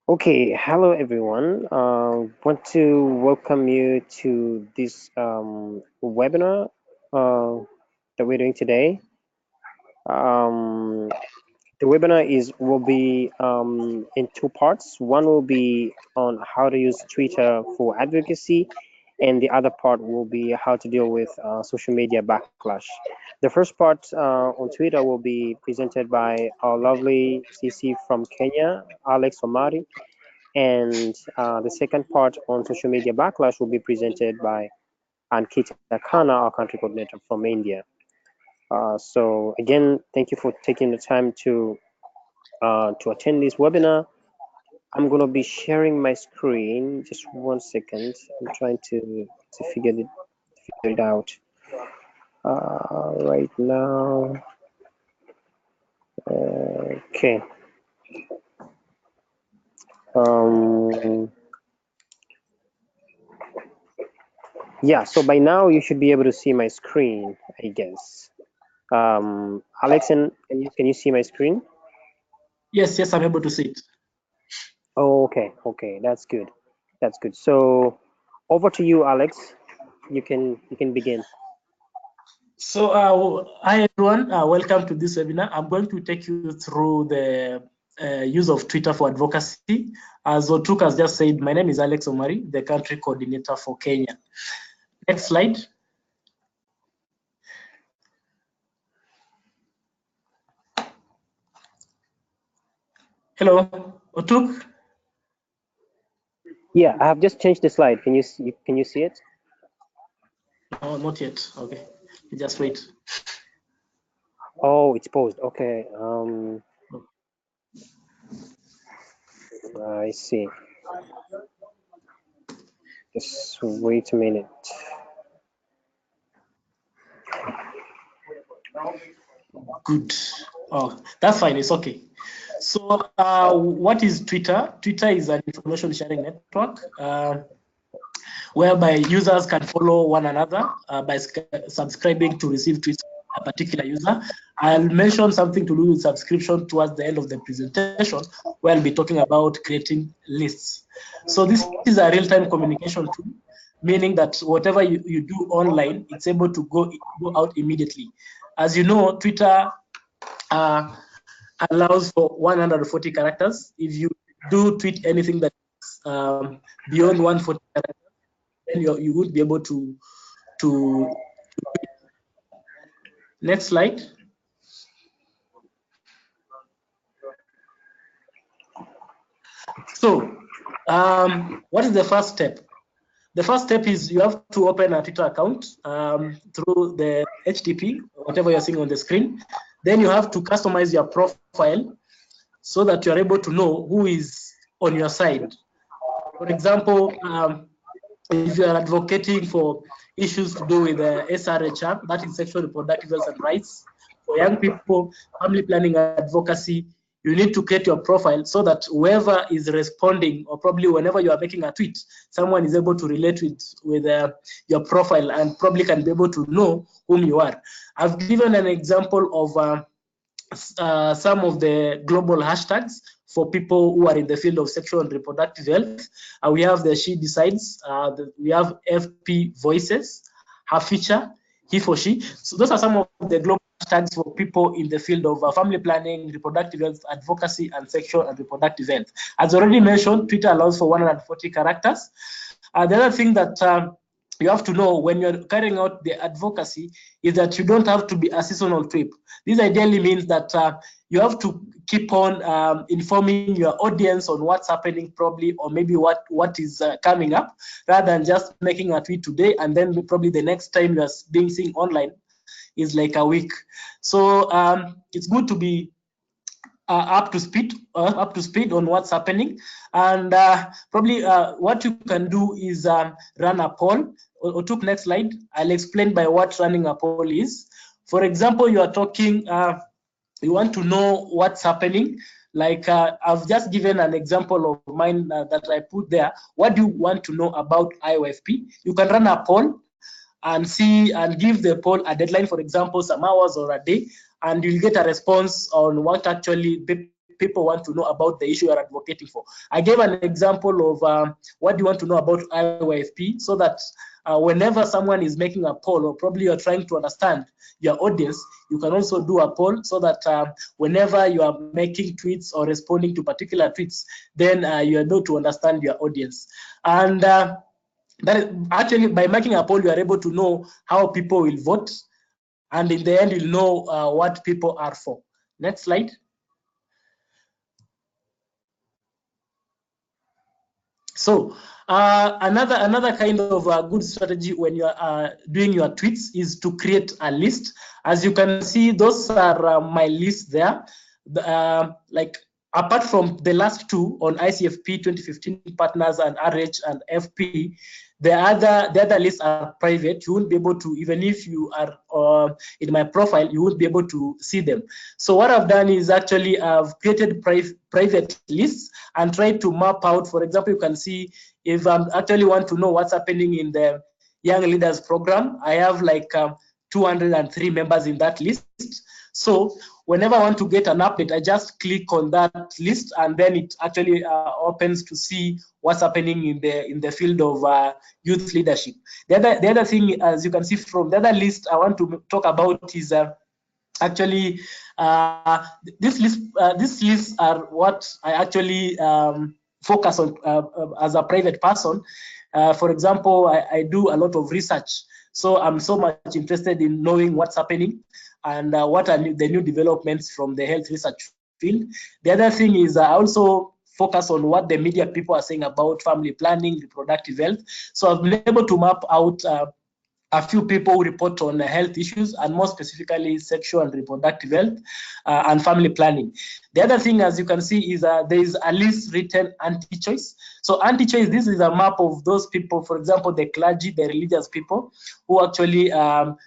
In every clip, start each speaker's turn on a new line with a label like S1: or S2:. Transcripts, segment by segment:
S1: Okay, hello everyone. Want to welcome you to this webinar that we're doing today. Um, the webinar will be in two parts. One will be on how to use Twitter for advocacy, and the other part will be how to deal with social media backlash. The first part on Twitter will be presented by our lovely CC from Kenya, Alex Omari. And the second part on social media backlash will be presented by Ankita Khanna, our country coordinator from India. So again, thank you for taking the time to attend this webinar. I'm gonna be sharing my screen. Just 1 second. I'm trying to figure it out right now. Okay. Um, yeah. So by now you should be able to see my screen, I guess. Alex, can you see my screen?
S2: Yes, I'm able to see it.
S1: Oh, okay, that's good. That's good. So over to you, Alex. You can begin.
S2: So, hi everyone, welcome to this webinar. I'm going to take you through the use of Twitter for advocacy. As Otuk has just said, my name is Alex Omari, the country coordinator for Kenya. Next slide. Hello, Otuk.
S1: Yeah, I have just changed the slide. Can you see it?
S2: No, not yet. Okay, just wait.
S1: Oh, it's paused. Okay. I see. Just wait a minute.
S2: Good. Oh, that's fine. It's okay. So, what is Twitter? Twitter is an information sharing network whereby users can follow one another by subscribing to receive tweets of a particular user. I'll mention something to do with subscription towards the end of the presentation, where I'll be talking about creating lists. So this is a real-time communication tool, meaning that whatever you do online, it's able to go out immediately. As you know, Twitter allows for 140 characters. If you do tweet anything that's beyond 140 characters, then you would be able to next slide. So what is the first step? The first step is you have to open a Twitter account through the HTTP, whatever you're seeing on the screen. Then you have to customize your profile so that you're able to know who is on your side. For example, if you are advocating for issues to do with the SRHR, that is sexual reproductive health and rights, for young people, family planning advocacy, you need to create your profile so that whoever is responding, or probably whenever you are making a tweet, someone is able to relate with your profile and probably can be able to know whom you are. I've given an example of some of the global hashtags for people who are in the field of sexual and reproductive health. We have the She Decides, we have FP Voices, Her Future, He for She. So those are some of the global hashtags for people in the field of family planning, reproductive health, advocacy, and sexual and reproductive health. As already mentioned, Twitter allows for 140 characters. The other thing that you have to know when you're carrying out the advocacy is that you don't have to be a seasonal tweep. This ideally means that you have to keep on informing your audience on what's happening probably, or maybe what is coming up, rather than just making a tweet today and then probably the next time you're being seen online is like a week. So it's good to be up to speed on what's happening, and probably what you can do is run a poll. Or took next slide. I'll explain by what running a poll is. For example, you are talking, you want to know what's happening. Like I've just given an example of mine that I put there. What do you want to know about IOFP? You can run a poll and see and give the poll a deadline, for example, some hours or a day, and you'll get a response on what actually people people want to know about the issue you're advocating for. I gave an example of what do you want to know about IYFP, so that whenever someone is making a poll, or probably you're trying to understand your audience, you can also do a poll, so that whenever you are making tweets or responding to particular tweets, then you are able to understand your audience. And that is, actually, by making a poll, you are able to know how people will vote, and in the end, you'll know what people are for. Next slide. So another kind of good strategy when you are doing your tweets is to create a list. As you can see, those are my list there. Like, apart from the last two on ICFP 2015 partners and RH and FP, the other lists are private. You won't be able to, even if you are in my profile, you won't be able to see them. So what I've done is actually I've created private lists and tried to map out. For example, you can see if I actually want to know what's happening in the Young Leaders Program, I have like 203 members in that list. So whenever I want to get an update, I just click on that list, and then it actually opens to see what's happening in the field of youth leadership. The other thing, as you can see from the other list, I want to talk about is actually these lists are what I actually focus on as a private person. For example, I do a lot of research, so I'm so much interested in knowing what's happening and what are the new developments from the health research field. The other thing is I also focus on what the media people are saying about family planning, reproductive health. So I've been able to map out a few people who report on health issues, and more specifically sexual and reproductive health and family planning. The other thing, as you can see, is there is a list written anti-choice. So anti-choice, this is a map of those people, for example, the clergy, the religious people who actually are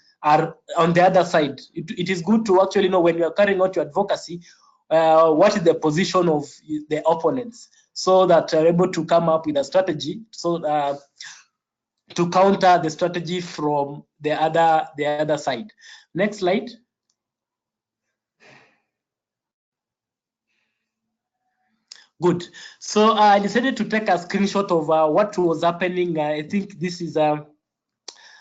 S2: on the other side. It is good to actually know when you are carrying out your advocacy, what is the position of the opponents, so that you're able to come up with a strategy to counter the strategy from the other side. Next slide. Good. So I decided to take a screenshot of what was happening. I think this is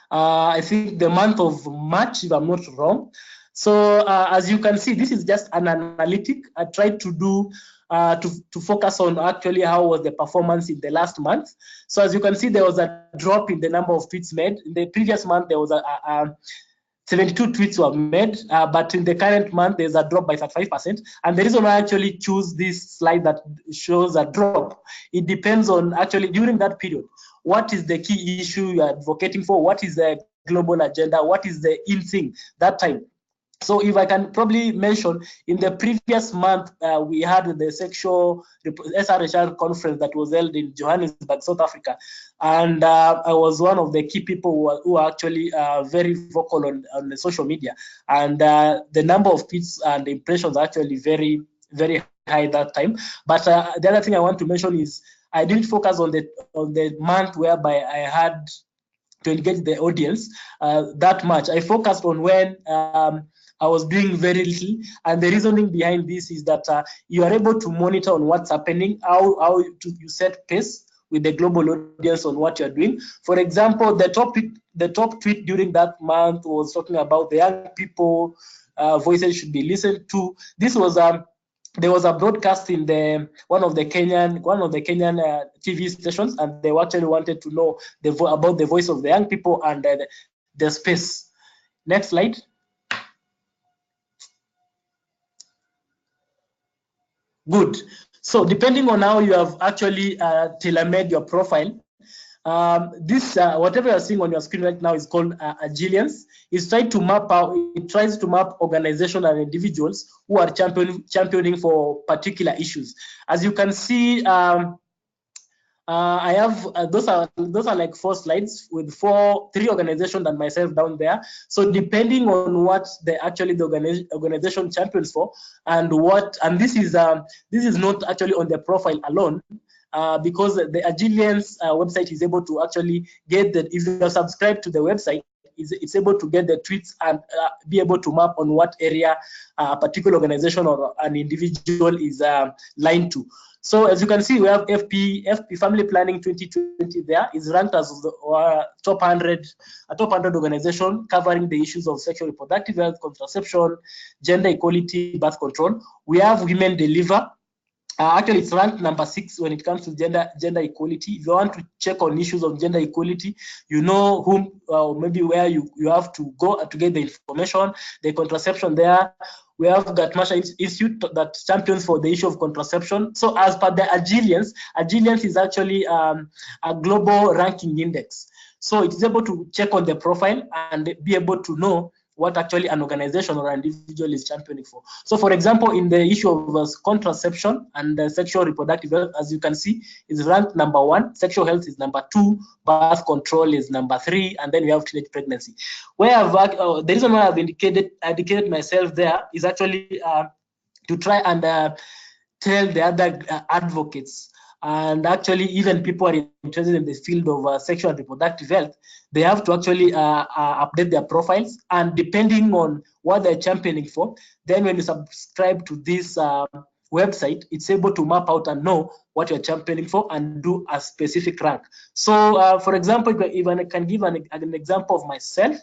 S2: I think the month of March, if I'm not wrong. So as you can see, this is just an analytic. I tried to do to focus on actually how was the performance in the last month. So as you can see, there was a drop in the number of tweets made. In the previous month, there was 72 tweets were made, but in the current month, there's a drop by 35%. And the reason I actually choose this slide that shows a drop, it depends on actually during that period, what is the key issue you're advocating for? What is the global agenda? What is the in thing that time? So if I can probably mention, in the previous month, we had the sexual SRHR conference that was held in Johannesburg, South Africa. And I was one of the key people who are actually very vocal on the social media. And the number of tweets and impressions are actually very, very high that time. But the other thing I want to mention is I didn't focus on the month whereby I had to engage the audience that much. I focused on when I was doing very little, and the reasoning behind this is that you are able to monitor on what's happening, how you set pace with the global audience on what you're doing. For example, the top tweet during that month was talking about the young people voices should be listened to. This was there was a broadcast in one of the Kenyan TV stations, and they actually wanted to know about the voice of the young people and the space. Next slide. Good. So depending on how you have actually tailor-made your profile, this whatever you're seeing on your screen right now is called Agilians. It tries to map organizations and individuals who are championing for particular issues. As you can see, I have those are like 4 slides with 3 organizations and myself down there. So depending on what the organization champions for, and this is not actually on the profile alone. Because the Agilians website is able to actually get that if you are subscribed to the website, it's able to get the tweets and be able to map on what area a particular organization or an individual is lined to. So as you can see, we have FP Family Planning 2020 there is ranked as the top 100, a top 100 organization covering the issues of sexual reproductive health, contraception, gender equality, birth control. We have Women Deliver. Actually, it's ranked number 6 when it comes to gender equality. If you want to check on issues of gender equality, you know whom, maybe where you have to go to get the information, the contraception there. We have Gatmasha Institute that champions for the issue of contraception. So as per the Agiliance is actually a global ranking index. So it is able to check on the profile and be able to know what actually an organization or an individual is championing for. So for example, in the issue of contraception and sexual reproductive health, as you can see, is ranked number 1, sexual health is number 2, birth control is number 3, and then we have teenage pregnancy. Where the reason why I've indicated myself there is actually to try and tell the other advocates, and actually even people are interested in the field of sexual and reproductive health, they have to actually update their profiles, and depending on what they're championing for, then when you subscribe to this website, it's able to map out and know what you're championing for and do a specific rank. So for example, if I can give an example of myself,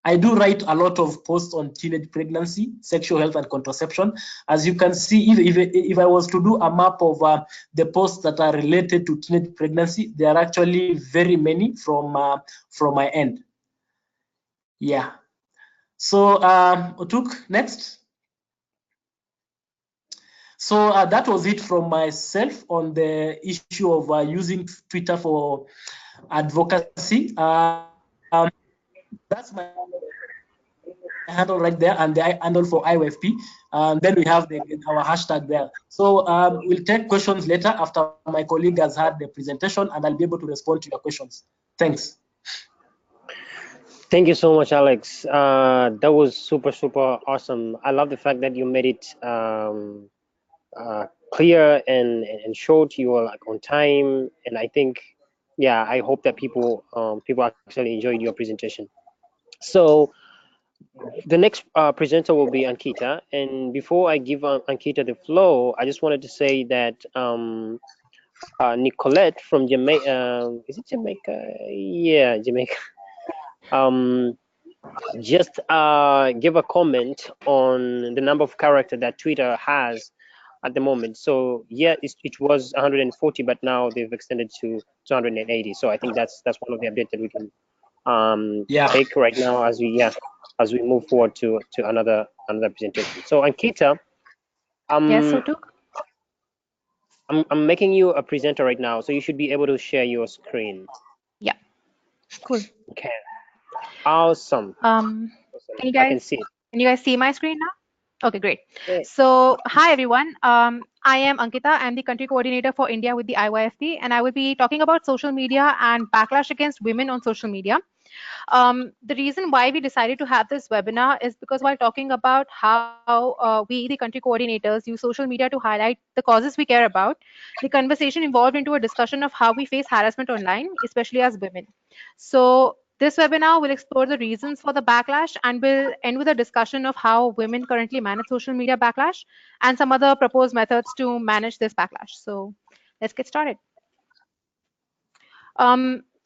S2: I do write a lot of posts on teenage pregnancy, sexual health, and contraception. As you can see, if I was to do a map of the posts that are related to teenage pregnancy, there are actually very many from my end. Yeah. So Otuk, next. So that was it from myself on the issue of using Twitter for advocacy. That's my handle right there, and the handle for IOFP. Then we have our hashtag there. So we'll take questions later after my colleague has had the presentation, and I'll be able to respond to your questions. Thanks.
S1: Thank you so much, Alex. That was super awesome. I love the fact that you made it clear and short. You were like on time, and I think, yeah, I hope that people actually enjoyed your presentation. So the next presenter will be Ankita, and before I give Ankita the floor, I just wanted to say that Nicolette from Jamaica, is it Jamaica? Yeah, Jamaica. Just give a comment on the number of character that Twitter has at the moment. So yeah, it was 140, but now they've extended to 280. So I think that's one of the updates that we can take right now as we move forward to another presentation. So Ankita,
S3: yes, Otuk.
S1: I'm making you a presenter right now, so you should be able to share your screen.
S3: Yeah, cool.
S1: Okay, awesome.
S3: Can you
S1: I can see it.
S3: Can you guys see my screen now? Okay, great. So hi everyone. I am Ankita. I'm the country coordinator for India with the IYFP, and I will be talking about social media and backlash against women on social media. The reason why we decided to have this webinar is because while talking about how we, the country coordinators, use social media to highlight the causes we care about, the conversation evolved into a discussion of how we face harassment online, especially as women. So this webinar will explore the reasons for the backlash and will end with a discussion of how women currently manage social media backlash and some other proposed methods to manage this backlash. So let's get started.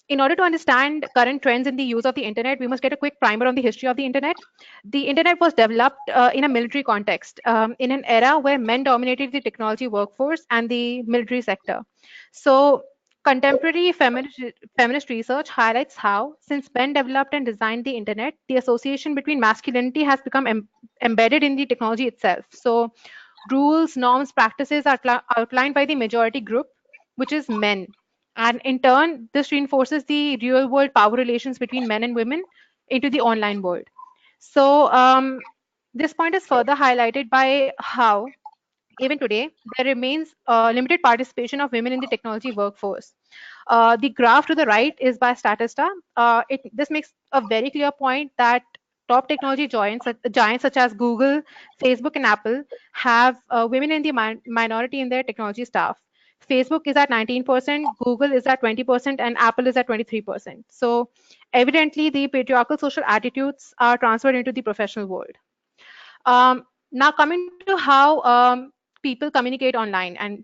S3: In order to understand current trends in the use of the internet, we must get a quick primer on the history of the internet. The internet was developed in a military context, in an era where men dominated the technology workforce and the military sector. So contemporary feminist research highlights how, since men developed and designed the internet, the association between masculinity has become embedded in the technology itself. So rules, norms, practices are outlined by the majority group, which is men. And in turn, this reinforces the real world power relations between men and women into the online world. So this point is further highlighted by how even today, there remains limited participation of women in the technology workforce. The graph to the right is by Statista. This makes a very clear point that top technology giants such as Google, Facebook, and Apple have women in the minority in their technology staff. Facebook is at 19%, Google is at 20%, and Apple is at 23%. So evidently the patriarchal social attitudes are transferred into the professional world. Now coming to how people communicate online and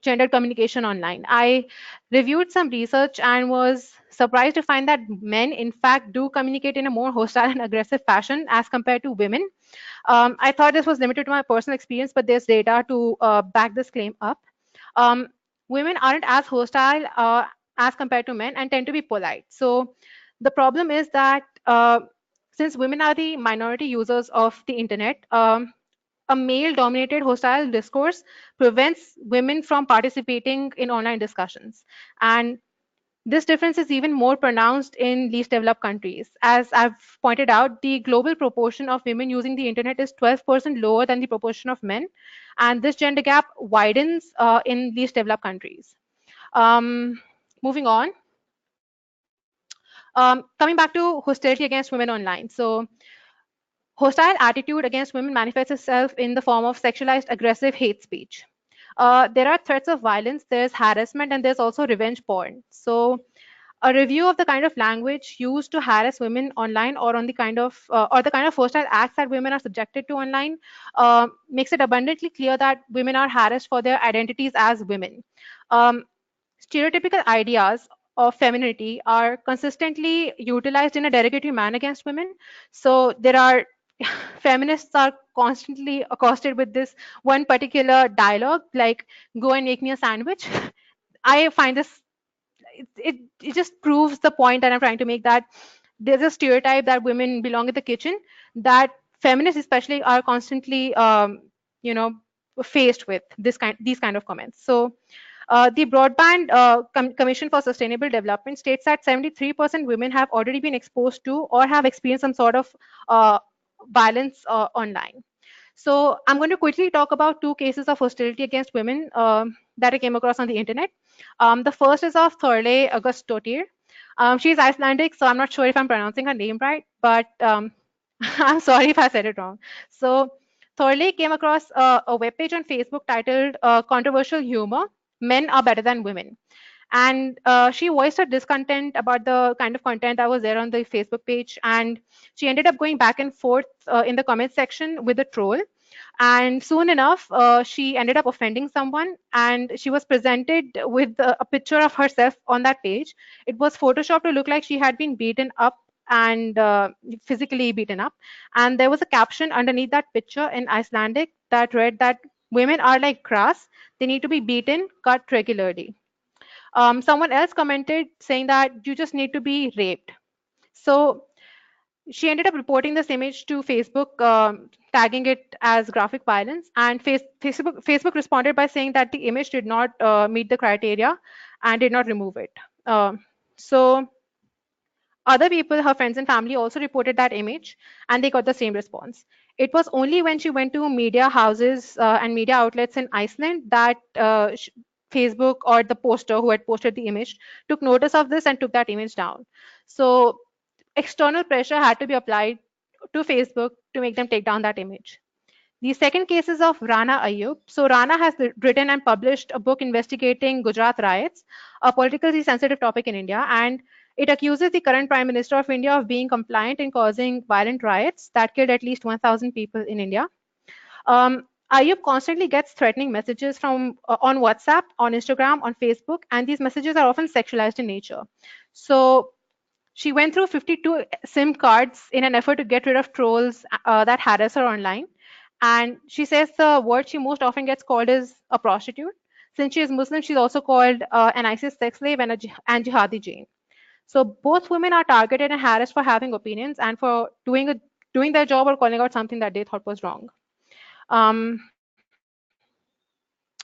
S3: gendered communication online, I reviewed some research and was surprised to find that men in fact do communicate in a more hostile and aggressive fashion as compared to women. I thought this was limited to my personal experience, but there's data to back this claim up. um, Women aren't as hostile as compared to men and tend to be polite. So the problem is that since women are the minority users of the internet, a male dominated hostile discourse prevents women from participating in online discussions. And this difference is even more pronounced in least developed countries. As I've pointed out, the global proportion of women using the internet is 12% lower than the proportion of men, and this gender gap widens in least developed countries. Moving on, coming back to hostility against women online. So hostile attitude against women manifests itself in the form of sexualized aggressive hate speech. There are threats of violence, there's harassment, and there's also revenge porn. So a review of the kind of language used to harass women online or on the kind of or the kind of hostile acts that women are subjected to online makes it abundantly clear that women are harassed for their identities as women. Um, Stereotypical ideas of femininity are consistently utilized in a derogatory manner against women. So there are feminists are constantly accosted with this one particular dialogue, like "Go and make me a sandwich." I find this it just proves the point that I'm trying to make, that there's a stereotype that women belong in the kitchen that feminists especially are constantly you know faced with these kind of comments. So the Broadband Commission for Sustainable Development states that 73% women have already been exposed to or have experienced some sort of uh, violence online. So I'm going to quickly talk about two cases of hostility against women that I came across on the internet. The first is of Thorle Augustdottir. She's Icelandic, so I'm not sure if I'm pronouncing her name right, but I'm sorry if I said it wrong. So Thorle came across a webpage on Facebook titled Controversial Humor, Men Are Better Than Women. And she voiced her discontent about the kind of content that was there on the Facebook page. And she ended up going back and forth in the comment section with a troll. And soon enough, she ended up offending someone, and she was presented with a picture of herself on that page. It was photoshopped to look like she had been beaten up and physically beaten up. And there was a caption underneath that picture in Icelandic that read that women are like grass, they need to be beaten, cut regularly. Someone else commented saying that you just need to be raped. So she ended up reporting this image to Facebook, tagging it as graphic violence. And Facebook responded by saying that the image did not meet the criteria and did not remove it. So other people, her friends and family, also reported that image, and they got the same response. It was only when she went to media houses and media outlets in Iceland that Facebook or the poster who had posted the image took notice of this and took that image down. So external pressure had to be applied to Facebook to make them take down that image. The second case is of Rana Ayub. So Rana has written and published a book investigating Gujarat riots, a politically sensitive topic in India, and it accuses the current Prime Minister of India of being compliant in causing violent riots that killed at least 1,000 people in India. Ayub constantly gets threatening messages from on WhatsApp, on Instagram, on Facebook, and these messages are often sexualized in nature. So she went through 52 SIM cards in an effort to get rid of trolls that harass her online. And she says the word she most often gets called is a prostitute. Since she is Muslim, she's also called an ISIS sex slave and and jihadi Jane. So both women are targeted and harassed for having opinions and for doing their job or calling out something that they thought was wrong. Um,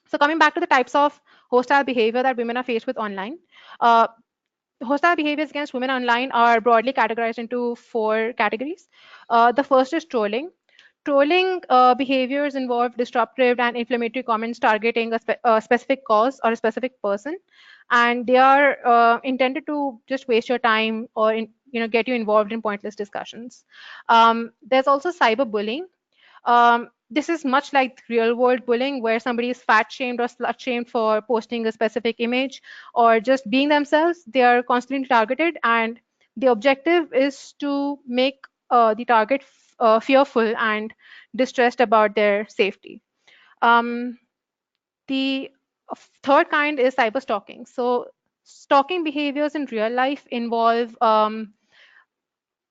S3: so coming back to the types of hostile behavior that women are faced with online, uh, hostile behaviors against women online are broadly categorized into four categories. The first is trolling. Trolling behaviors involve disruptive and inflammatory comments targeting a specific cause or a specific person, and they are intended to just waste your time or get you involved in pointless discussions. There's also cyberbullying. This is much like real world bullying, where somebody is fat shamed or slut shamed for posting a specific image or just being themselves. They are constantly targeted, and The objective is to make the target fearful and distressed about their safety. Um, the third kind is cyberstalking. So stalking behaviors in real life involve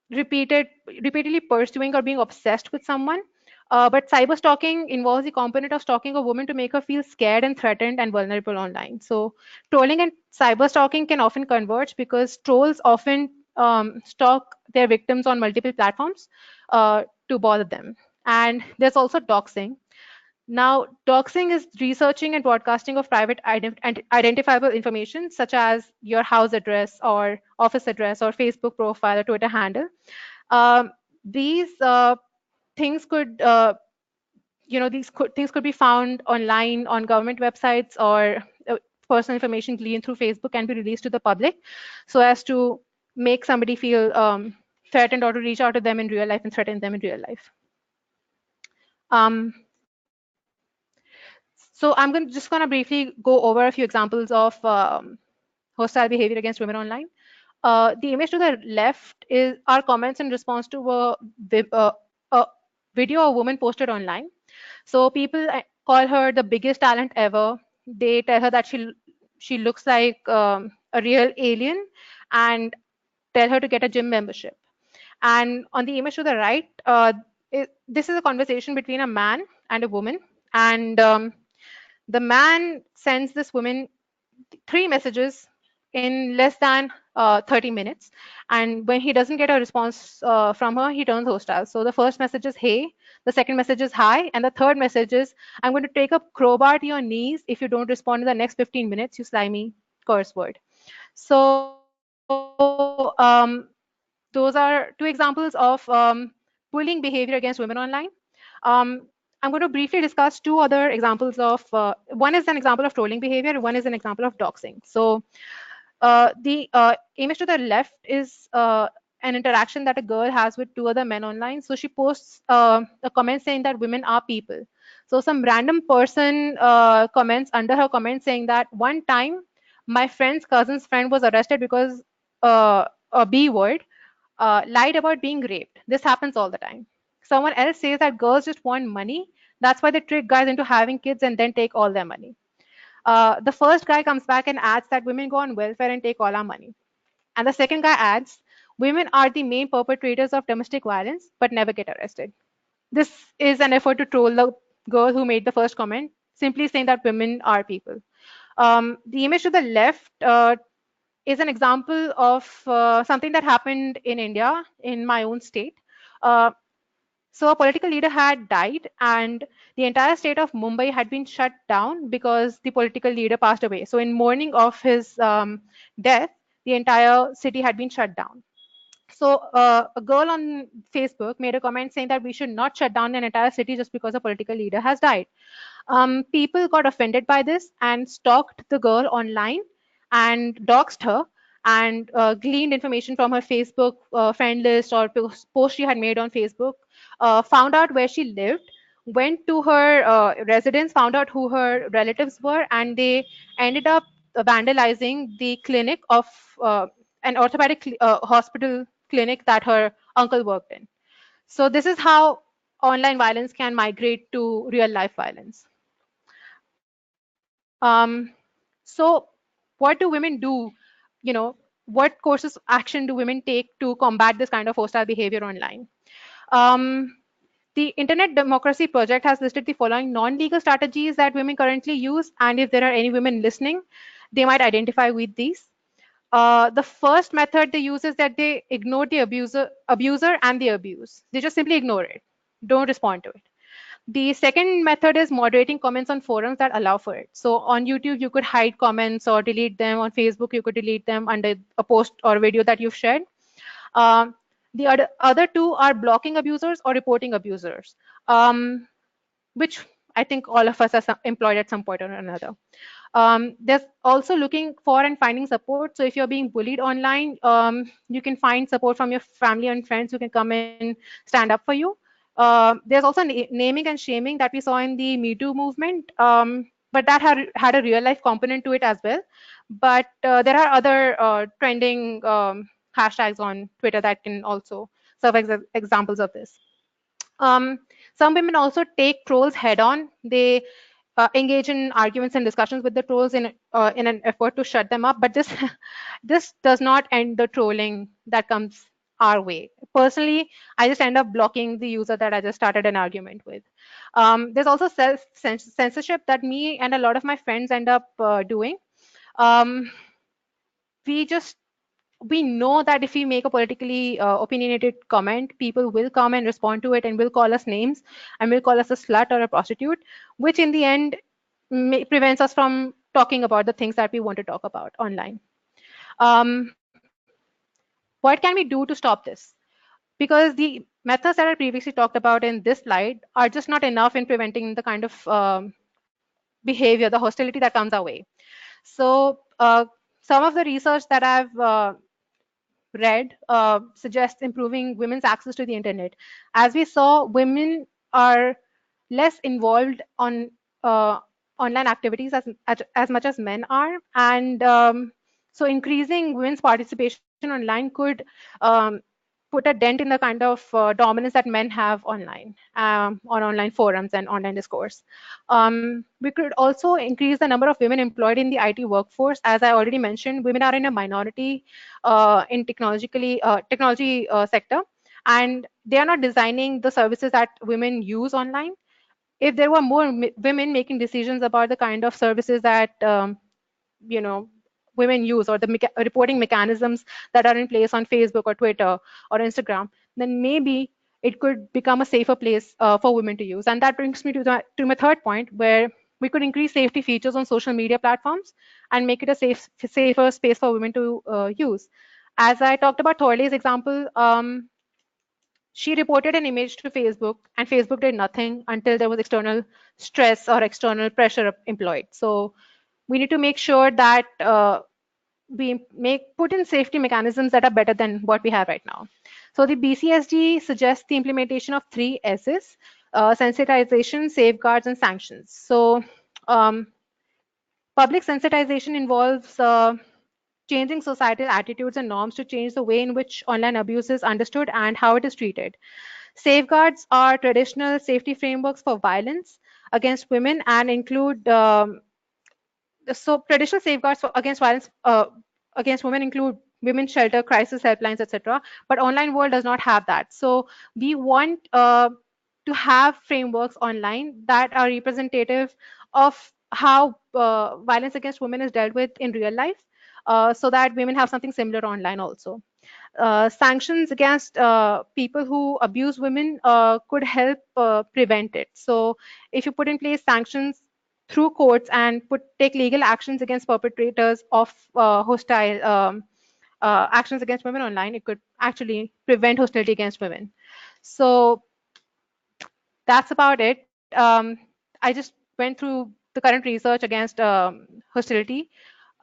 S3: repeatedly pursuing or being obsessed with someone. But cyber stalking involves the component of stalking a woman to make her feel scared and threatened and vulnerable online. So trolling and cyber stalking can often converge because trolls often stalk their victims on multiple platforms to bother them. And there's also doxing. Now, doxing is researching and broadcasting of private identifiable information, such as your house address or office address or Facebook profile or Twitter handle. These things could, things could be found online on government websites, or personal information gleaned through Facebook can be released to the public, so as to make somebody feel threatened, or to reach out to them in real life and threaten them in real life. So I'm just going to briefly go over a few examples of hostile behavior against women online. The image to the left is our comments in response to a video a woman posted online. So people call her the biggest talent ever. They tell her that she looks like a real alien, and tell her to get a gym membership. And on the image to the right, this is a conversation between a man and a woman, and the man sends this woman 3 messages in less than 30 minutes. And when he doesn't get a response from her, he turns hostile. So the first message is, hey. The second message is, hi. And the third message is, I'm going to take a crowbar to your knees if you don't respond in the next 15 minutes, you slimy curse word. So those are two examples of bullying behavior against women online. Um, I'm going to briefly discuss two other examples of, one is an example of trolling behavior, one is an example of doxing. So the image to the left is an interaction that a girl has with two other men online. So she posts a comment saying that women are people. So some random person comments under her comment saying that one time my friend's cousin's friend was arrested because a B word lied about being raped. This happens all the time. Someone else says that girls just want money. That's why they trick guys into having kids and then take all their money. The first guy comes back and adds that women go on welfare and take all our money. And the second guy adds, women are the main perpetrators of domestic violence but never get arrested. This is an effort to troll the girl who made the first comment, simply saying that women are people. The image to the left is an example of something that happened in India, in my own state. Uh, so a political leader had died, and the entire state of Mumbai had been shut down because the political leader passed away. So in mourning of his death, the entire city had been shut down. So a girl on Facebook made a comment saying that we should not shut down an entire city just because a political leader has died. People got offended by this and stalked the girl online and doxed her, and gleaned information from her Facebook friend list or post she had made on Facebook, found out where she lived, went to her residence, found out who her relatives were, and they ended up vandalizing the clinic of an orthopedic hospital clinic that her uncle worked in. So this is how online violence can migrate to real life violence. So what do women do? You know, what courses of action do women take to combat this kind of hostile behavior online? Um, the Internet Democracy Project has listed the following non-legal strategies that women currently use, and if there are any women listening, they might identify with these. The first method they use is that they ignore the abuser and the abuse. They just simply ignore it. Don't respond to it. The second method is moderating comments on forums that allow for it. So on YouTube, you could hide comments or delete them. On Facebook, you could delete them under a post or video that you've shared. The other two are blocking abusers or reporting abusers, which I think all of us are employed at some point or another. There's also looking for and finding support. So if you're being bullied online, you can find support from your family and friends who can come in, stand up for you. There's also naming and shaming that we saw in the Me Too movement, but that had a real life component to it as well. But there are other trending hashtags on Twitter that can also serve as examples of this. Some women also take trolls head on. They engage in arguments and discussions with the trolls in an effort to shut them up. But this this does not end the trolling that comes our way. Personally, I just end up blocking the user that I just started an argument with. There's also self censorship that me and a lot of my friends end up doing. Um, we just we know that if we make a politically opinionated comment, people will come and respond to it and will call us names and will call us a slut or a prostitute, which in the end prevents us from talking about the things that we want to talk about online. Um, what can we do to stop this? Because the methods that I previously talked about in this slide are just not enough in preventing the kind of behavior, the hostility that comes our way. So some of the research that I've read suggests improving women's access to the internet. As we saw, women are less involved on online activities as much as men are, and so increasing women's participation online could um, put a dent in the kind of dominance that men have online on online forums and online discourse. We could also increase the number of women employed in the IT workforce. As I already mentioned, women are in a minority in technology sector, and they are not designing the services that women use online. If there were more women making decisions about the kind of services that you know women use, or the reporting mechanisms that are in place on Facebook or Twitter or Instagram, then maybe it could become a safer place for women to use. And that brings me to my third point, where we could increase safety features on social media platforms and make it a safer space for women to use. As I talked about Thorley's example, she reported an image to Facebook, and Facebook did nothing until there was external stress or external pressure employed. So we need to make sure that we put in safety mechanisms that are better than what we have right now. So the BCSG suggests the implementation of 3 S's: sensitization, safeguards, and sanctions. So um, public sensitization involves changing societal attitudes and norms to change the way in which online abuse is understood and how it is treated. Safeguards are traditional safety frameworks for violence against women and include so traditional safeguards against violence against women include women's shelter, crisis helplines, etc. But online world does not have that. So we want to have frameworks online that are representative of how violence against women is dealt with in real life, so that women have something similar online also. Sanctions against people who abuse women could help prevent it. So if you put in place sanctions through courts and take legal actions against perpetrators of hostile actions against women online, it could actually prevent hostility against women. So that's about it. I just went through the current research against hostility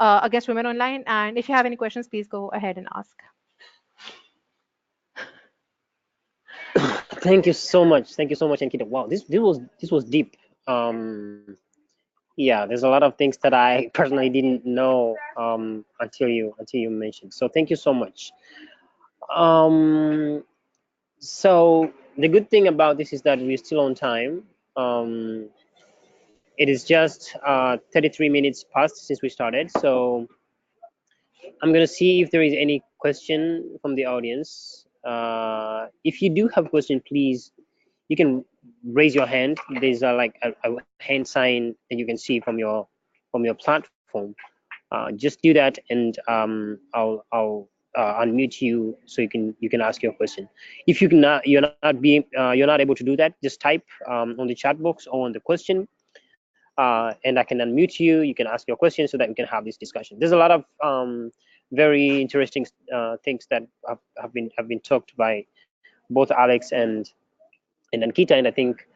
S3: against women online. And if you have any questions, please go ahead and ask.
S1: Thank you so much. Thank you so much, Ankita. Wow, this was deep. Yeah, there's a lot of things that I personally didn't know until you mentioned. So thank you so much. Um, so the good thing about this is that we're still on time. It is just 33 minutes past since we started. So I'm gonna see if there is any question from the audience. If you do have a question, please, you can raise your hand. There's like a hand sign that you can see from your platform. Just do that, and I'll unmute you so you can ask your question. If you're not able to do that, just type on the chat box or on the question, and I can unmute you. You can ask your question so that we can have this discussion. There's a lot of very interesting things that have been talked by both Alex and Ankita, and I think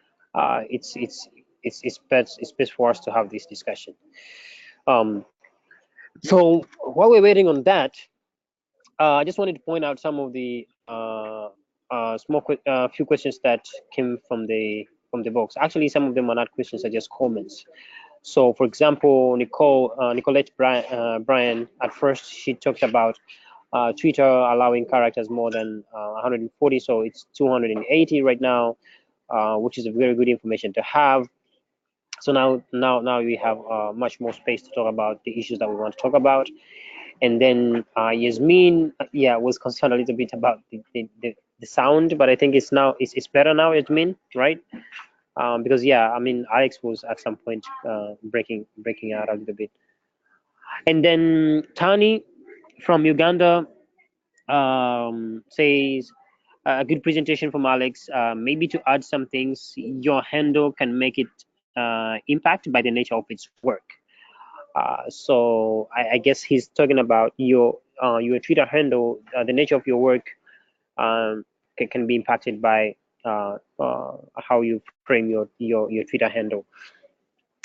S1: it's best for us to have this discussion. Um, so while we're waiting on that, I just wanted to point out some of the few questions that came from the box. Actually, some of them are not questions; are just comments. So, for example, Nicolette Bryan, at first she talked about Twitter allowing characters more than 140, so it's 280 right now, which is a very good information to have. So now we have much more space to talk about the issues that we want to talk about. And then Yasmin, yeah, was concerned a little bit about the sound, but I think it's better now, Yasmin, right? Because yeah, I mean, Alex was at some point breaking out a little bit. And then Tani from Uganda says a good presentation from Alex. Maybe to add some things, your handle can make it impact by the nature of its work. So I guess he's talking about your Twitter handle. The nature of your work can be impacted by how you frame your Twitter handle.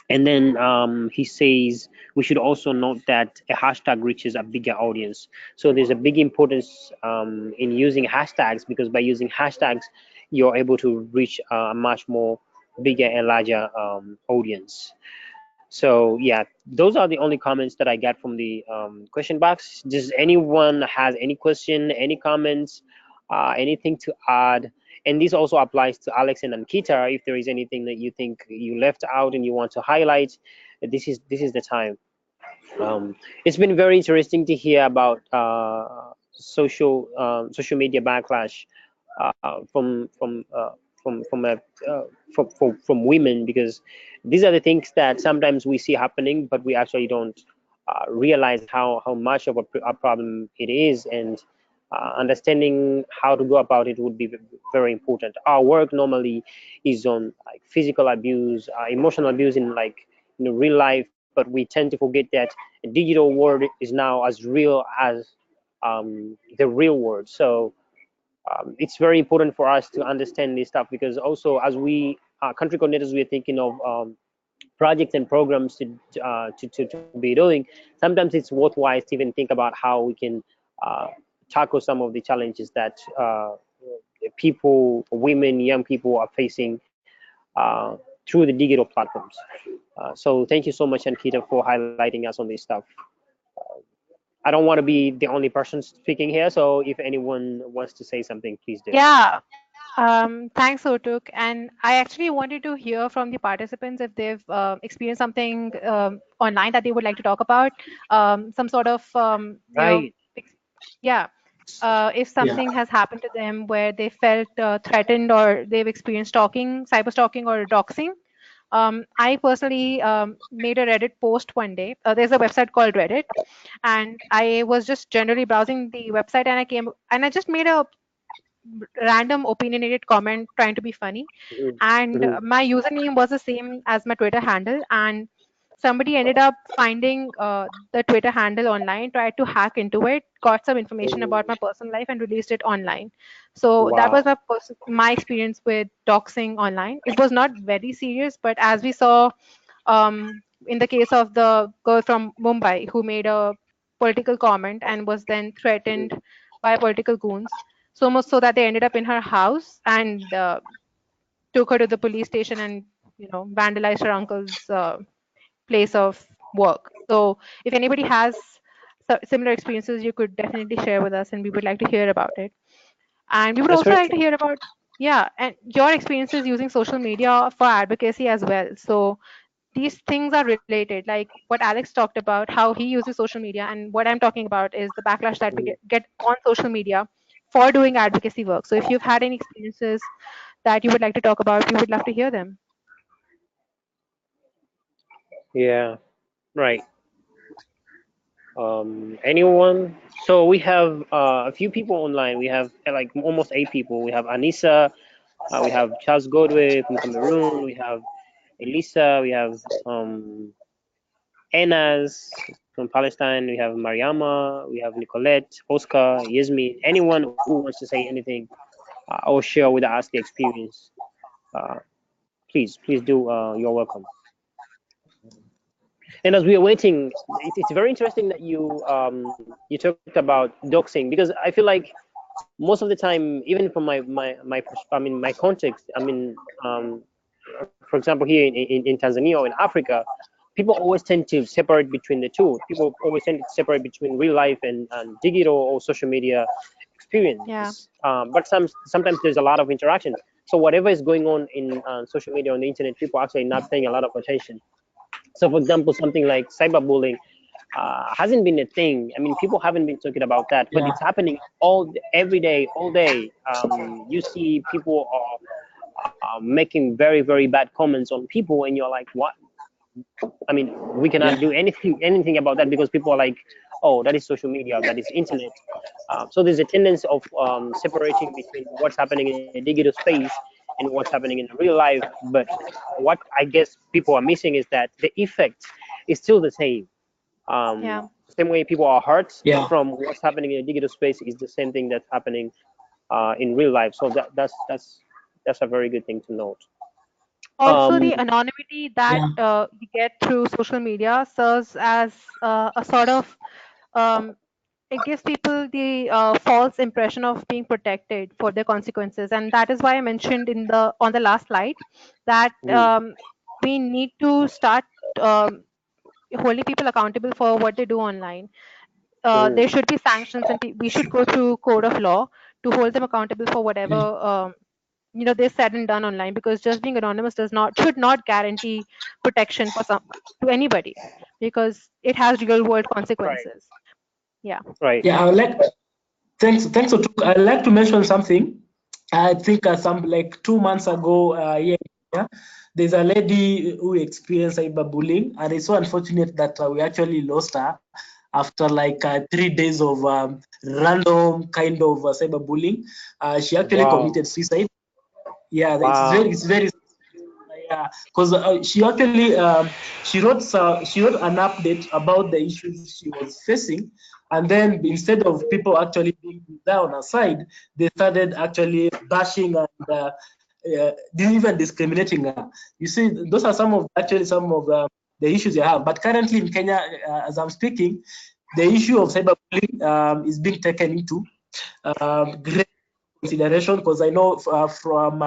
S1: And then he says we should also note that a hashtag reaches a bigger audience. So there's a big importance in using hashtags, because by using hashtags, you're able to reach a much more bigger and larger audience. So yeah, those are the only comments that I got from the question box. Does anyone has any question, any comments, anything to add? And this also applies to Alex and Ankita. If there is anything that you think you left out and you want to highlight, this is the time. It's been very interesting to hear about social media backlash from a from women, because these are the things that sometimes we see happening, but we actually don't realize how much of a problem it is, and understanding how to go about it would be very important. Our work normally is on like physical abuse, emotional abuse in like real life, but we tend to forget that the digital world is now as real as the real world. So it's very important for us to understand this stuff, because also as we country coordinators, we are thinking of projects and programs to be doing. Sometimes it's worthwhile to even think about how we can uh, tackle some of the challenges that people, women, young people are facing through the digital platforms. So thank you so much, Ankita, for highlighting us on this stuff. I don't want to be the only person speaking here, so if anyone wants to say something, please do.
S3: Yeah. Thanks, Otuk. And I actually wanted to hear from the participants if they've experienced something online that they would like to talk about. Some sort of,
S1: Right.
S3: yeah, if
S2: Yeah.
S3: something has happened to them where they felt threatened or they've experienced stalking, cyber stalking, or doxing. I personally made a Reddit post one day. There's a website called Reddit, and I was just generally browsing the website, and I just made a random opinionated comment trying to be funny,
S1: Mhm.
S3: and
S1: Mhm.
S3: my username was the same as my Twitter handle, and somebody ended up finding the Twitter handle online, tried to hack into it, got some information about my personal life, and released it online. So that was
S1: Wow.
S3: my experience with doxing online. It was not very serious, but as we saw in the case of the girl from Mumbai who made a political comment and was then threatened by political goons, so much so that they ended up in her house and took her to the police station and vandalized her uncle's place of work. So if anybody has similar experiences, you could definitely share with us, and we would like to hear about it. And we would
S1: That's
S3: also
S1: very
S3: like
S1: true.
S3: to hear about, yeah, and your experiences using social media for advocacy as well. So these things are related, like what Alex talked about, how he uses social media, and what I'm talking about is the backlash that we
S1: Mhm.
S3: get on social media for doing advocacy work. So if you've had any experiences that you would like to talk about, we would love to hear them.
S1: Yeah. Right. Anyone? So we have a few people online. We have like almost 8 people. We have Anissa. We have Charles Godway from Cameroon. We have Elisa. We have Enas from Palestine. We have Mariama. We have Nicolette, Oscar, Yasmin. Anyone who wants to say anything or share with us the experience, uh, please do. You're welcome. And as we are waiting, it's very interesting that you talked about doxing, because I feel like most of the time, even from I mean my context, I mean, for example, here in Tanzania or in Africa, people always tend to separate between the two. People always tend to separate between real life and digital or social media
S3: Yeah.
S1: experience. But sometimes there's a lot of interaction. So whatever is going on in social media on the internet, people are actually not paying a lot of attention. So for example, something like cyberbullying hasn't been a thing. I mean, people haven't been talking about that, but
S2: Yeah.
S1: it's happening every day, all day. You see people are making very bad comments on people, and you're like, what? I mean, we cannot do
S2: Yeah.
S1: anything about that because people are like, oh, that is social media, that is internet. So there's a tendency of separating between what's happening in a digital space and what's happening in real life. But what I guess people are missing is that the effect is still the same.
S3: Yeah.
S1: Same way people are hurt
S2: Yeah.
S1: from what's happening in a digital space is the same thing that's happening in real life. So that's a very good thing to note.
S3: Also,
S1: Um,
S3: the anonymity that
S2: Yeah.
S3: we get through social media serves as a sort of um, it gives people the false impression of being protected for their consequences, and that is why I mentioned in the on the last slide that
S1: mm,
S3: we need to start um, holding people accountable for what they do online.
S1: mm,
S3: There should be sanctions, and we should go through code of law to hold them accountable for whatever they said and done online. Because just being anonymous does not should not guarantee protection for some to anybody, because it has real world
S1: right,
S3: consequences. Yeah.
S1: right.
S2: Yeah. I would like thanks. I'd like to mention something. I think some like 2 months ago, yeah, there's a lady who experienced cyberbullying, and it's so unfortunate that we actually lost her after like 3 days of random kind of cyberbullying. She actually
S1: Wow,
S2: committed suicide. Yeah,
S1: wow.
S2: it's very yeah, because she wrote an update about the issues she was facing, and then instead of people actually being there on her side, they started actually bashing and even discriminating her. You see, those are some of the issues they have. But currently in Kenya, as I'm speaking, the issue of cyberbullying is being taken into great consideration, because I know from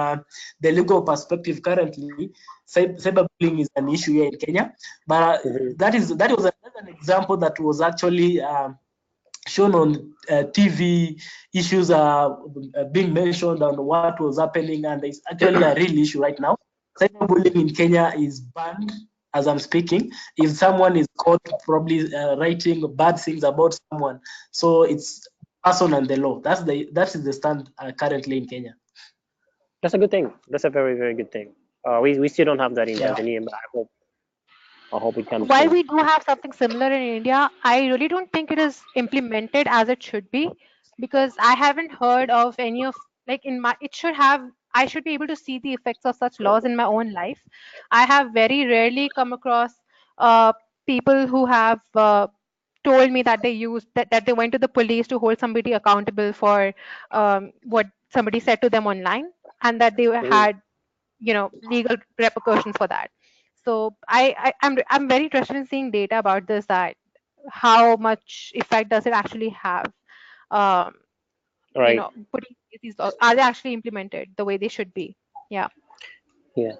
S2: the legal perspective currently, cyberbullying is an issue here in Kenya. But
S1: Hmm.
S2: that was an example that was actually shown on TV, issues being mentioned on what was happening, and it's actually a real issue right now. Cyberbullying in Kenya is banned as I'm speaking. If someone is caught probably writing bad things about someone, so it's person and the law. That is the stand currently in Kenya.
S1: That's a good thing. That's a very good thing. We still don't have that in
S2: Yeah.
S1: Tanzania, but I hope it comes
S3: While
S1: soon.
S3: we do have something similar in India, I really don't think it is implemented as it should be, because I haven't heard of any of like in my it should have I should be able to see the effects of such laws in my own life. I have very rarely come across uh, people who have told me that that they went to the police to hold somebody accountable for what somebody said to them online, and that they
S1: Mm.
S3: had legal repercussions for that. So I'm very interested in seeing data about this, that how much effect does it actually have. um
S1: Right.
S3: Putting these laws, are they actually implemented the way they should be? Yeah.
S1: Yeah.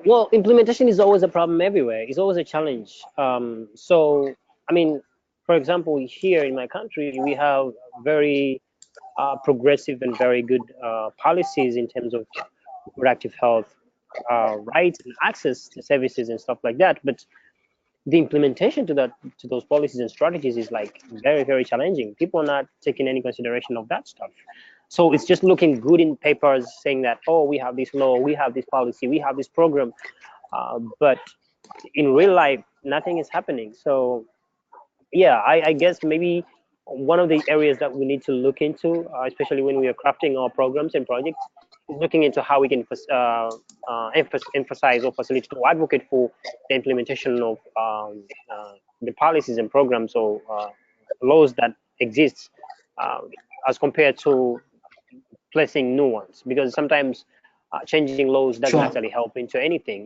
S1: Well, implementation is always a problem everywhere. It's always a challenge. So, I mean, for example, here in my country, we have very progressive and very good policies in terms of reproductive health rights and access to services and stuff like that. But the implementation to those policies and strategies is like very challenging. People are not taking any consideration of that stuff. So it's just looking good in papers saying that, oh, we have this law, we have this policy, we have this program, but in real life nothing is happening. So yeah, I guess maybe one of the areas that we need to look into, especially when we are crafting our programs and projects, is looking into how we can emphasize or facilitate or advocate for the implementation of the policies and programs or laws that exist, uh, as compared to placing new ones. Because sometimes changing laws doesn't
S2: Sure.
S1: actually help into anything.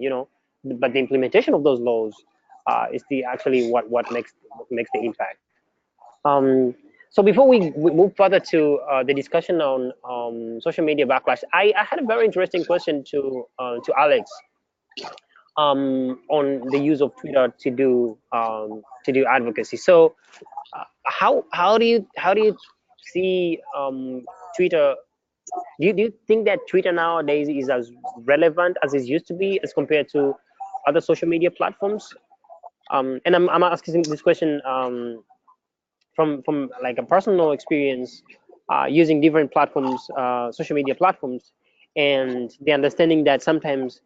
S1: But the implementation of those laws is the actually what makes the impact. Um, so before we move further to the discussion on social media backlash, I had a very interesting question to Alex. on the use of Twitter to do advocacy. So how do you see Twitter? Do you think that Twitter nowadays is as relevant as it used to be as compared to other social media platforms? And I'm asking this question from like a personal experience using different platforms, social media platforms, and the understanding that sometimes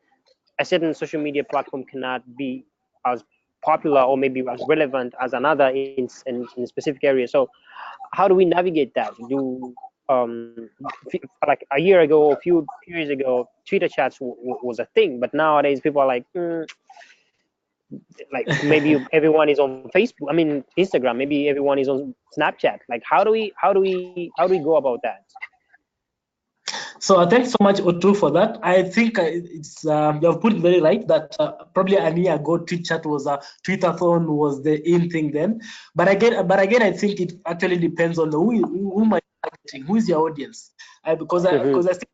S1: a certain social media platform cannot be as popular or maybe as relevant as another in a specific area. So how do we navigate that? Do like a year ago or a few years ago, Twitter chats was a thing, but nowadays people are like, like maybe everyone is on Facebook. I mean Instagram. Maybe everyone is on Snapchat. Like how do we go about that?
S2: So thanks so much, Otu, for that. I think it's you have put it very right that probably a year ago, Twitter was Twitterthon was the in thing then. But again, I think it actually depends on whom are you targeting, who is your audience, because I think.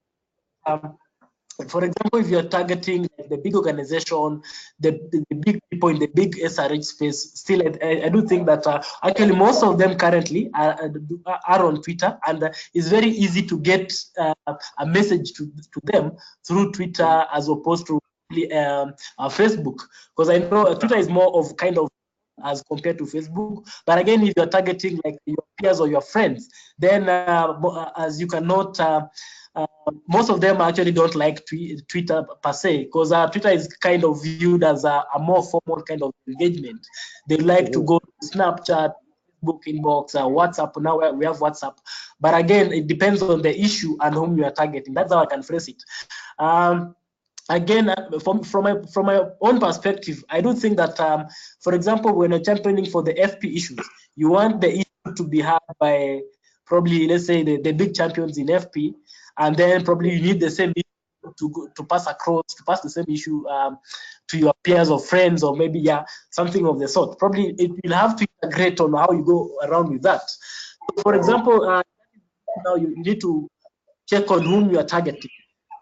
S2: For example, if you're targeting the big organization, the big people in the big SRH space, still, I do think that actually most of them currently are on Twitter, and it's very easy to get a message to them through Twitter as opposed to Facebook. Because I know Twitter is more of kind of as compared to Facebook. But again, if you're targeting like your peers or your friends, then as you cannot. Most of them actually don't like Twitter per se, because Twitter is kind of viewed as a more formal kind of engagement. They like to go to Snapchat, Facebook inbox, WhatsApp. Now we have WhatsApp. But again, it depends on the issue and whom you are targeting. That's how I can phrase it. Again, from my own perspective, I do think that, for example, when you're championing for the FP issues, you want the issue to be heard by probably, let's say, the big champions in FP, and then probably you need the same issue to pass the same issue to your peers or friends, or maybe something of the sort. Probably it will have to integrate on how you go around with that. So for example, now you need to check on whom you are targeting.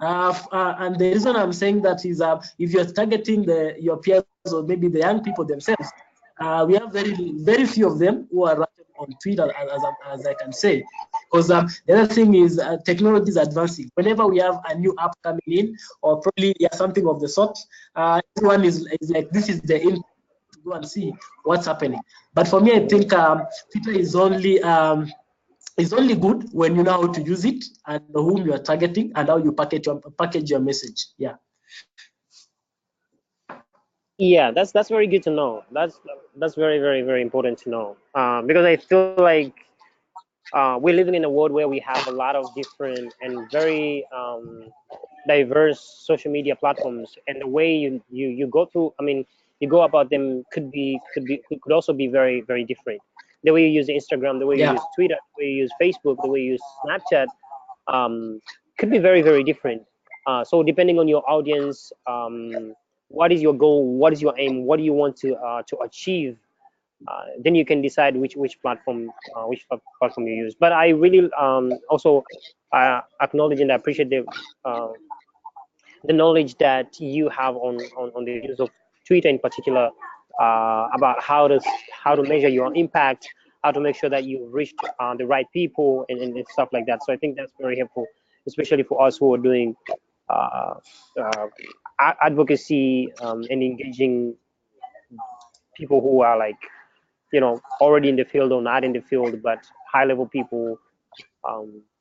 S2: And the reason I'm saying that is if you're targeting your peers or maybe the young people themselves, we have very few of them who are on Twitter, as I can say. Because the other thing is technology is advancing. Whenever we have a new app coming in, or probably something of the sort, everyone is like, this is the in to go and see what's happening. But for me, I think Twitter is only good when you know how to use it and whom you are targeting and how you package your message. Yeah.
S1: Yeah, that's very good to know. That's very very important to know, because I feel like we're living in a world where we have a lot of different and very diverse social media platforms, and the way you go through, I mean, you go about them could also be very very different. The way you use Instagram, the way you
S2: Yeah.
S1: use Twitter, the way you use Facebook, the way you use Snapchat, could be very very different. So depending on your audience, what is your goal, what is your aim, what do you want to achieve, then you can decide which platform you use. But I really also acknowledge and appreciate the knowledge that you have on the use of Twitter in particular, about how to measure your impact, how to make sure that you've reached the right people, and stuff like that. So I think that's very helpful, especially for us who are doing uh, uh, advocacy, and engaging people who are like, already in the field or not in the field, but high level people,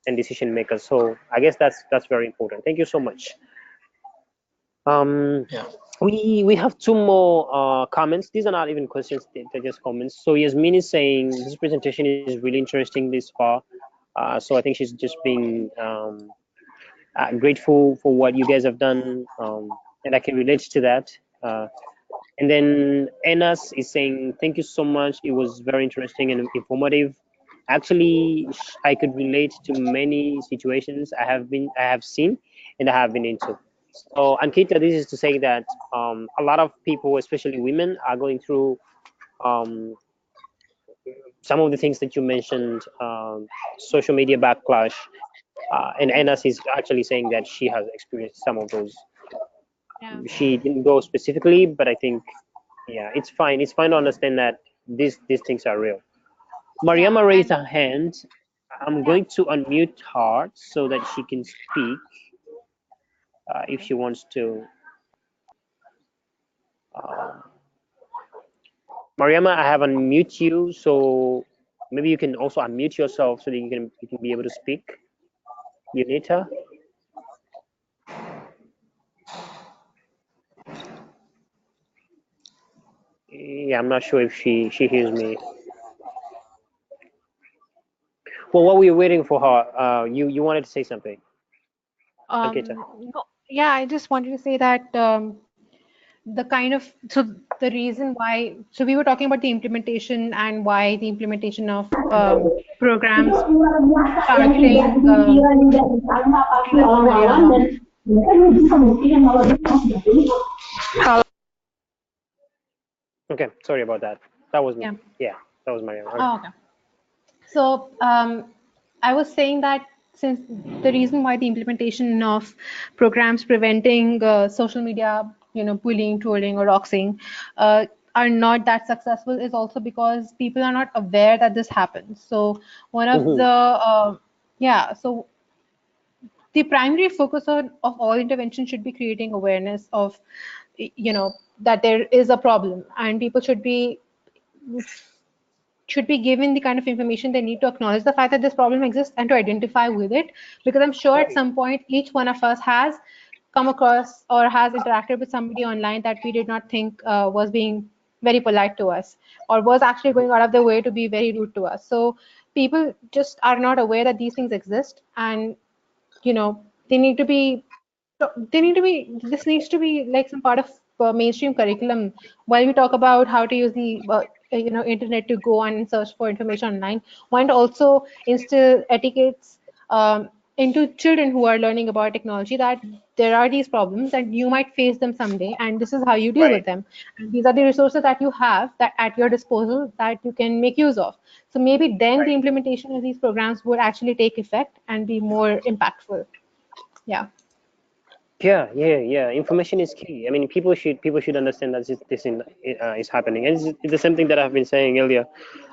S1: and decision makers. So I guess that's very important. Thank you so much. Um,
S2: Yeah.
S1: we have two more comments. These are not even questions; they're just comments. So Yasmin is saying this presentation is really interesting this far. So I think she's just being grateful for what you guys have done, and I can relate to that. And then Enas is saying, thank you so much. It was very interesting and informative. Actually, I could relate to many situations I have seen, and I have been into. So, Ankita, this is to say that a lot of people, especially women, are going through um, some of the things that you mentioned, social media backlash, and Enas is actually saying that she has experienced some of those. she didn't go specifically, but I think, yeah, it's fine. It's fine to understand that these things are real. Mariama raised her hand. I'm going to unmute her so that she can speak if she wants to. Mariama, I have unmute you, so maybe you can also unmute yourself so that you can be able to speak. Unita. Yeah, I'm not sure if she hears me. Well, while we're waiting for her, you wanted to say something, Ankita.
S3: No, yeah, I just wanted to say that the kind of the reason why we were talking about the implementation and why the implementation of programs targeting people on Mariama.
S1: Okay, sorry about that. That was me.
S3: Yeah.
S1: Yeah, that was Mariama.
S3: Oh, okay. So I was saying that since the reason why the implementation of programs preventing social media, bullying, trolling, or doxing are not that successful is also because people are not aware that this happens. So one of the so the primary focus of all intervention should be creating awareness of that there is a problem, and people should be given the kind of information they need to acknowledge the fact that this problem exists and to identify with it, because I'm sure at some point each one of us has come across or has interacted with somebody online that we did not think was being very polite to us or was actually going out of their way to be very rude to us. So people just are not aware that these things exist, and they need to be this needs to be like some part of mainstream curriculum. While we talk about how to use the internet to go on and search for information online, why not also instill etiquettes into children who are learning about technology, that there are these problems and you might face them someday, and this is how you deal with them, and these are the resources that you have that at your disposal that you can make use of. So maybe then the implementation of these programs would actually take effect and be more impactful. Yeah.
S1: Yeah. Information is key. I mean, people should understand that this is happening, and it's the same thing that I've been saying earlier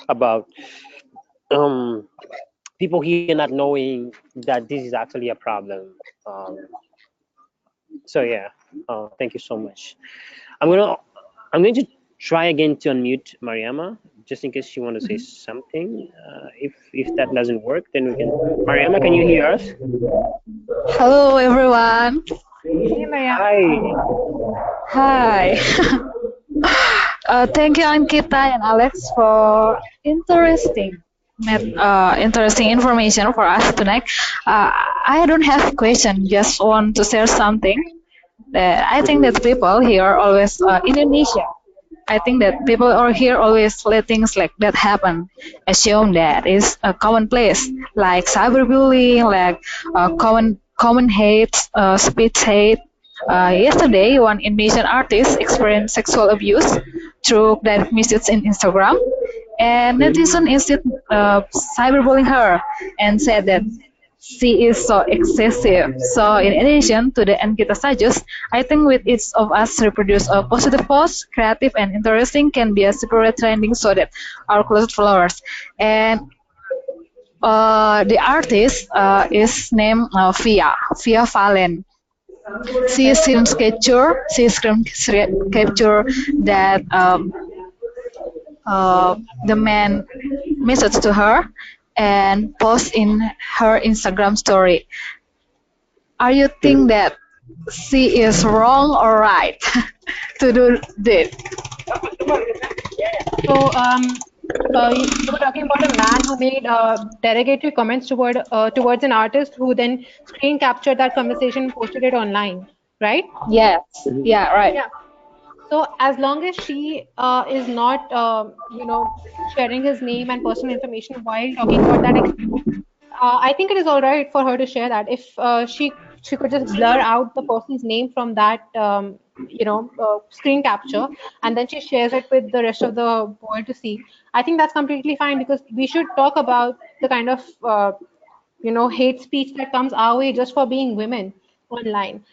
S1: about people here not knowing that this is actually a problem. Um, so yeah, thank you so much. I'm gonna I'm going to try again to unmute Mariama just in case she want to say something. If that doesn't work, then we can. Mariama, can you hear us?
S4: Hello, everyone.
S3: Hey, Maria.
S1: Hi.
S4: Hi. Thank you, Ankita and Alex, for interesting information for us tonight. I don't have question, just want to share something. That I think that people here always Indonesia. I think that people are here always let things like that happen, assume that is a commonplace, like cyberbullying, like common hate, speech hate. Yesterday, one Indonesian artist experienced sexual abuse through direct message in Instagram, and netizen instead cyberbullying her and said that she is so excessive. So in addition to the Ankita suggest, I think with each of us reproduce a positive post, creative and interesting can be a separate trending so that our closest followers. And the artist is named Via Valen. She screen capture that the man message to her and post in her Instagram story. Are you think that she is wrong or right to do this?
S3: So, you were talking about a man who made derogatory comments towards an artist who then screen captured that conversation and posted it online, right?
S4: Yes. Yeah. Right.
S3: Yeah. So as long as she is not, sharing his name and personal information while talking about that experience, I think it is all right for her to share that. If she could just blur out the person's name from that screen capture, and then she shares it with the rest of the world to see, I think that's completely fine, because we should talk about the kind of hate speech that comes our way just for being women online.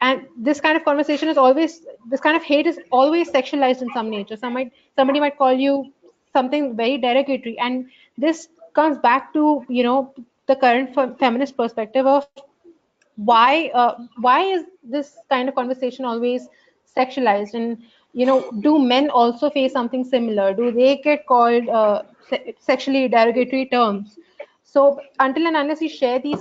S3: and this kind of conversation is always, this kind of hate is always sexualized in some nature. Somebody might call you something very derogatory, and this comes back to, you know, the current feminist perspective of why is this kind of conversation always sexualized, and you know, do men also face something similar? Do they get called sexually derogatory terms? So until and unless you share these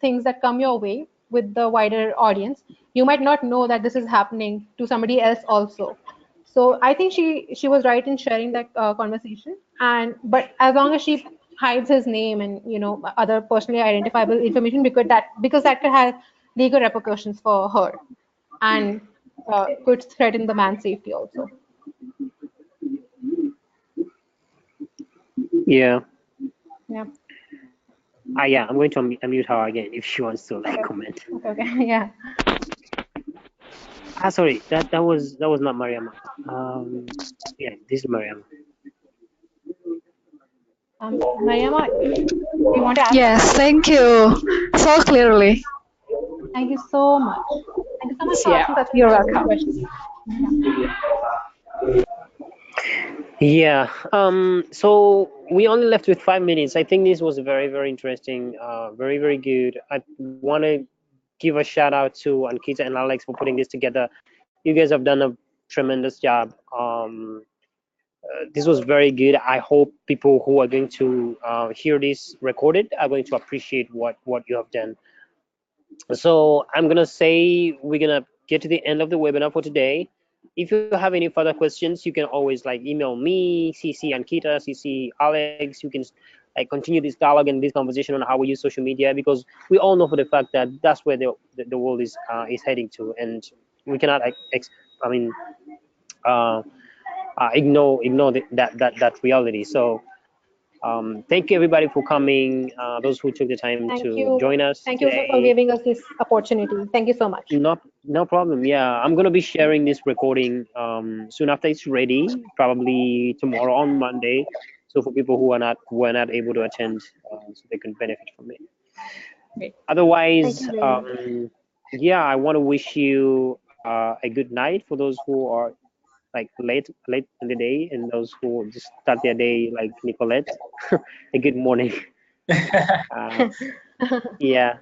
S3: things that come your way with the wider audience, you might not know that this is happening to somebody else also. So I think she was right in sharing that conversation, and but as long as she hides his name and, you know, other personally identifiable information, because that could have legal repercussions for her, and could threaten the man's safety also.
S1: Yeah.
S3: Yeah.
S1: Yeah, I'm going to unmute her again if she wants to like comment.
S3: Okay. Yeah.
S1: Sorry, that was not Mariama. Yeah, this is Mariama.
S3: Mariama, you want to ask
S4: Yes,
S3: something?
S4: thank you. So clearly.
S3: Thank you so much. Thank you so much for
S4: Yeah,
S3: asking such
S4: you're
S3: insightful
S4: welcome.
S3: questions. Yeah.
S1: Yeah. So we only left with 5 minutes. I think this was very, very interesting. Very, very good. I want to give a shout out to Ankita and Alex for putting this together. You guys have done a tremendous job. This was very good. I hope people who are going to hear this recorded are going to appreciate what you have done. So I'm gonna say we're gonna get to the end of the webinar for today. If you have any further questions, you can always like email me, CC Ankita, CC Alex. You can like continue this dialogue and this conversation on how we use social media, because we all know for the fact that that's where the world is heading to, and we cannot like I mean uh, ignore that reality. So thank you everybody for coming. Those who took the time
S3: Thank
S1: to
S3: you.
S1: join us
S3: Thank you for
S1: today.
S3: giving us this opportunity. Thank you so much.
S1: No problem. Yeah, I'm gonna be sharing this recording soon after it's ready, probably tomorrow on Monday. So for people who are not able to attend, so they can benefit from it.
S3: Great. Thank
S1: Otherwise,
S3: you very much.
S1: yeah, I want to wish you a good night for those who are like late in the day, and those who just start their day like Nicolette. A good morning. Uh, yeah,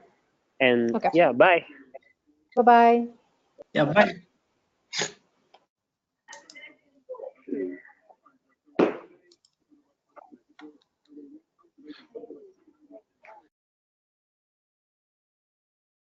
S1: and
S3: Okay.
S1: yeah, bye.
S3: Bye-bye.
S2: Yeah, bye.